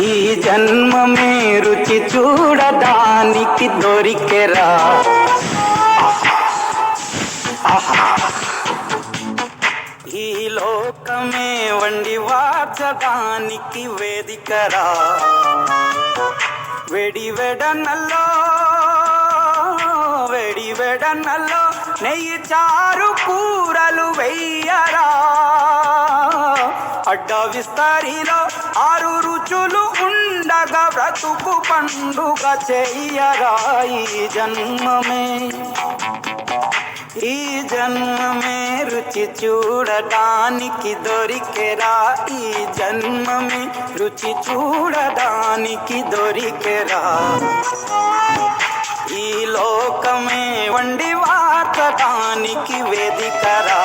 ఈ జన్మమే రుచి చూడడానికి దొరికెరా. ఈ లోకమే వండి వార్చడానికి వేదికరా. వెడివెడనల్లో నెయ్యి చారు కూరలు వెయ్యరా. అడ్డ విస్తరిలో 6 రుచులు ఉండగా బ్రతుకు పండుగ చెయ్యరా. ఈ జన్మమే రుచి చూడడానికి దొరికెరా. ఈ జన్మమే రుచి చూడడానికి దొరికెరా. ఈ లోకమే వండి వార్చడానికి వేదికరా.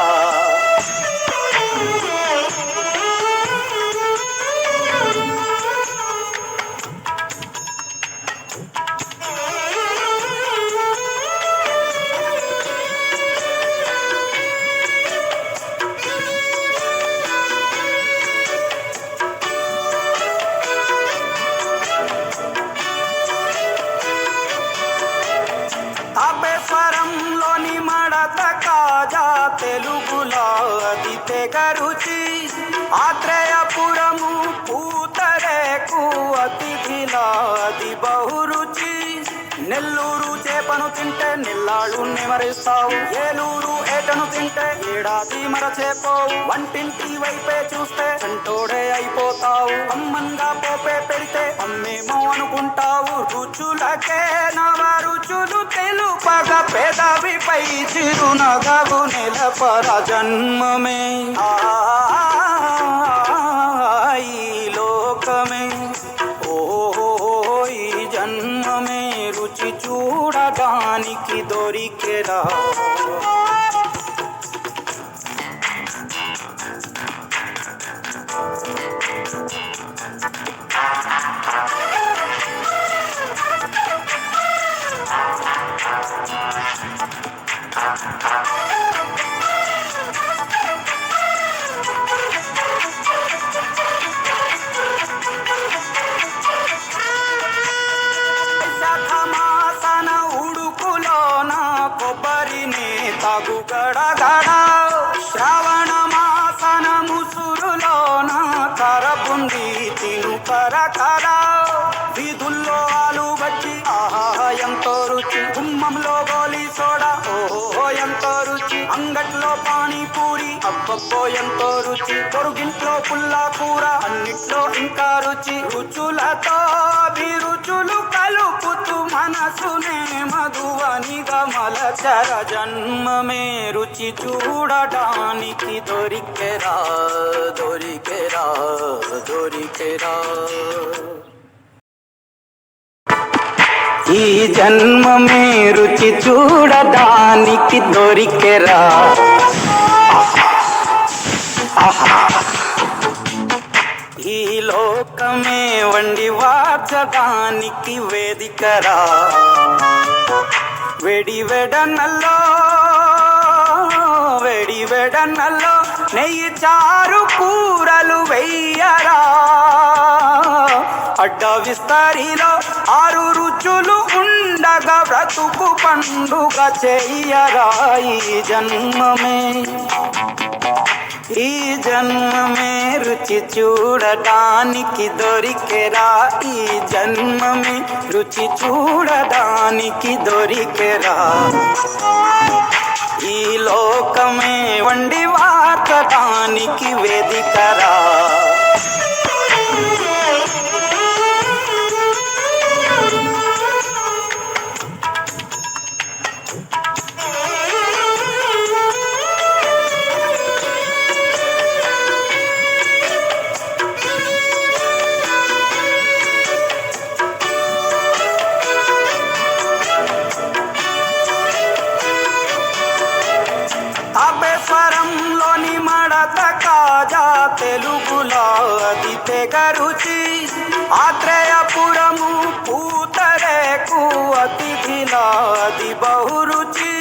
తాపేశ్వరంలోని మడత కాజా తెలుగులో అది తెగ రుచి. ఆత్రేయపురము పూతరేకు అతిథిలా అది బహురుచి. నెల్లూరు చేపను తింటే నిల్లాళ్ళు నిమరిస్తావు. ఏలూరు ఏటను తింటే ఏడాది మరచేపోవు. వంటింటి వైపే చూస్తే చంటోడే అయిపోతావు. అమ్మంగా పోపే పెడితే అమ్మేమో అనుకుంటావు. రుచులకే నవ రుచులు తెలుపగా పెదవిపై చిరునగవు నెలపర. జన్మమే ఈ లోకమే ఈ జన్మమే రుచి చూడడానికి దొరికెరా. కొబ్బరిని తాగు గడగడ. శ్రావణ మాసన ముసురులోన కరపుండి తిను కరకర. వీధుల్లో ఆలు బజ్జి ఆహా ఎంతో రుచి. గుమ్మంలో గోలీ సోడా ఓహో ఎంతో రుచి. అంగట్లో పానీపూరి అబ్బబ్బో ఎంతో రుచి. పొరుగింట్లో పుల్లా కూర అన్నిట్లో ఇంకా రుచి. రుచులతో అభిరుచులు కలుపుతూ మనసునే మధువనిగా మలచర. జన్మమే రుచి చూడడానికి దొరికెరా. ఈ జన్మమే రుచి చూడడానికి దొరికెరా. ఈ లోకమే వండి వార్చడానికి వేదికరా. వెడివెడనల్లో నెయ్యి చారు కూరలు వెయ్యరా. అడ్డ విస్తరిలో 6 రుచులు ఉండగా బ్రతుకు పండుగ చెయ్యరా. ఈ జన్మమే రుచి చూడడానికి దొరికెరా. ఈ జన్మమే రుచి చూడడానికి దొరికెరా. ఈ లోకమే వండి వార్చడానికి వేదికరా. తాపేశ్వరంలోని మడత కాజా తెలుగులో అది తెగ రుచి. ఆత్రేయపురము పూతరేకు అతిథిలా అది బహురుచి.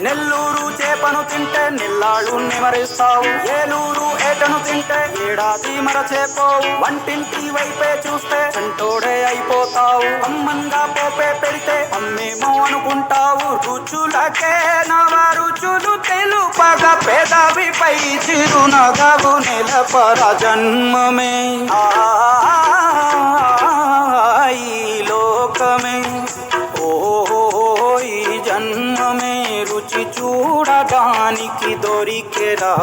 నెల్లూరు చేపను తింటే నెల్లాళ్ళు నిమరిస్తావు, ఏలూరు ఏటను తింటే ఏడాది మరచేపోవు, వంటింటి వైపే చూస్తే చంటోడే అయిపోతావు, అమ్మంగా పోపే పెడితే అమ్మేమో అనుకుంటావు, రుచులకే నవ రుచులు తెలుపగా పెదవిపై చిరునగవు నిలపర జన్మమే ఈ లోకమే ఈ జన్మమే రుచి చూడడానికి దొరికెరా.